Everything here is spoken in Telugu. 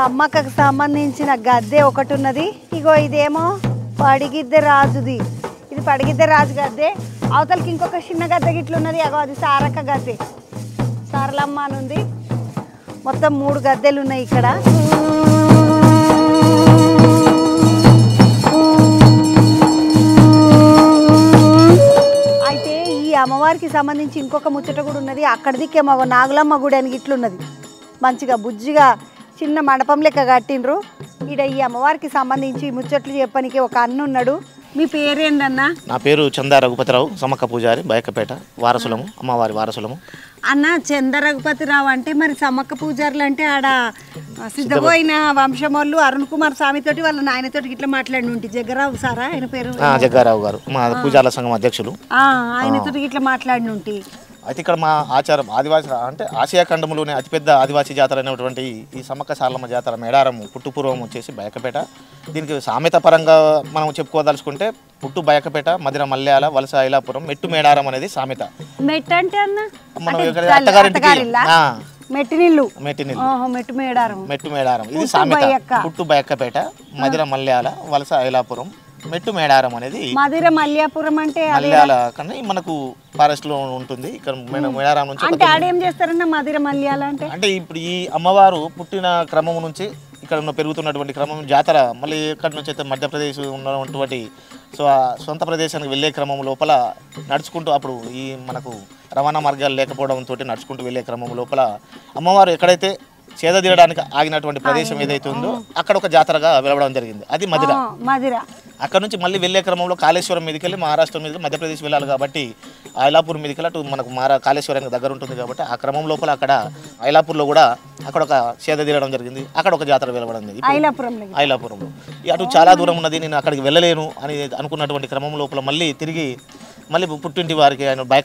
సమ్మక్కకు సంబంధించిన గద్దె ఒకటి ఉన్నది. ఇగో ఇదేమో పడిగిద్దె రాజుది. ఇది పడిగిద్దె రాజు గద్దె. అవతలకి ఇంకొక చిన్న గద్దె గిట్లు ఉన్నది. అగో అది సారక్క గద్దె, సారలమ్మ అని ఉంది. మొత్తం 3 గద్దెలు ఉన్నాయి ఇక్కడ. అయితే ఈ అమ్మవారికి సంబంధించి ఇంకొక ముచ్చట కూడా ఉన్నది. అక్కడ దిక్కేమో నాగులమ్మ గుడి అని గిట్లున్నది. మంచిగా బుజ్జిగా చిన్న మండపం లెక్క కట్టిండ్రు. ఈడ ఈ అమ్మవారికి సంబంధించి ముచ్చట్లు చెప్పడానికి ఒక అన్న ఉన్నాడు. మీ పేరేందన్నా? నా పేరు చందా రఘుపతిరావు, సమ్మక్క పూజారి, బయకపేట వారసులము, అమ్మవారి వారసులము. అన్న చంద రఘుపతిరావు అంటే మరి సమ్మక్క పూజారులు అంటే ఆడ సిద్ధపోయిన వంశం వాళ్ళు అరుణ్ కుమార్ స్వామి తోటి వాళ్ళ నాయనతోటి ఇట్లా మాట్లాడి ఉంటే జగ్గారావు సారా ఆయన పేరు? జగ్గారావు గారు మా పూజార్ల సంఘం అధ్యక్షులు. ఆయనతోటి ఇట్లా మాట్లాడి ఉంటే అయితే ఇక్కడ మా ఆచారం ఆదివాసి అంటే ఆసియా ఖండంలోనే అతిపెద్ద ఆదివాసీ జాతర అయినటువంటి ఈ సమ్మక్క సారలమ్మ జాతర మేడారం పుట్టుపూర్వం వచ్చేసి బయకపేట. దీనికి సామెత పరంగా మనం చెప్పుకోదలుచుకుంటే పుట్టు బయకపేట, మదిర మల్యాల, వలస ఐలాపురం, మెట్టు మేడారం అనేది సామెత. మెట్టు అంటే అన్న మనం అత్తగారింటికి మెట్టినిల్లు, మెట్టు మేడారం ఇది సామెత. పుట్టు బయకపేట, మదిర మల్యాల, వలస ఐలాపురం, మెట్టు మేడారం అనేది మదిర మల్యాపురం అంటే మల్యాల కన్నా మనకు ఫారెస్ట్ లో ఉంటుంది. ఇక్కడ మేడారం నుంచి అంటే ఆడేం చేస్తారన్న మదిర మల్యాల అంటే ఇప్పుడు ఈ అమ్మవారు పుట్టిన క్రమం నుంచి ఇక్కడ ఉన్న పెరుగుతున్నటువంటి క్రమం జాతర మళ్ళీ ఎక్కడి నుంచి అయితే మధ్యప్రదేశ్ ఉన్నటువంటి సొంత ప్రదేశానికి వెళ్ళే క్రమం లోపల నడుచుకుంటూ అప్పుడు ఈ మనకు రవాణా మార్గాలు లేకపోవడంతో నడుచుకుంటూ వెళ్ళే క్రమం లోపల అమ్మవారు ఎక్కడైతే చేద తీరడానికి ఆగినటువంటి ప్రదేశం ఏదైతే ఉందో అక్కడ ఒక జాతరగా వెలవడం జరిగింది. అది మదిర. అక్కడ నుంచి మళ్ళీ వెళ్ళే క్రమంలో కాళేశ్వరం మీదకి వెళ్ళి మహారాష్ట్ర మీదకి మధ్యప్రదేశ్ వెళ్ళాలి కాబట్టి ఐలాపూర్ మీదకి వెళ్ళి అటు మనకు కాళేశ్వరానికి దగ్గర ఉంటుంది కాబట్టి ఆ క్రమం లోపల అక్కడ ఐలాపూర్లో కూడా అక్కడ ఒక చేద తీరడం జరిగింది. అక్కడ ఒక జాతర వెలవడం ఐలాపురంలో. అటు చాలా దూరం ఉన్నది, నేను అక్కడికి వెళ్ళలేను అని అనుకున్నటువంటి క్రమం లోపల మళ్ళీ తిరిగి పుట్టింటి వారికి ఆయన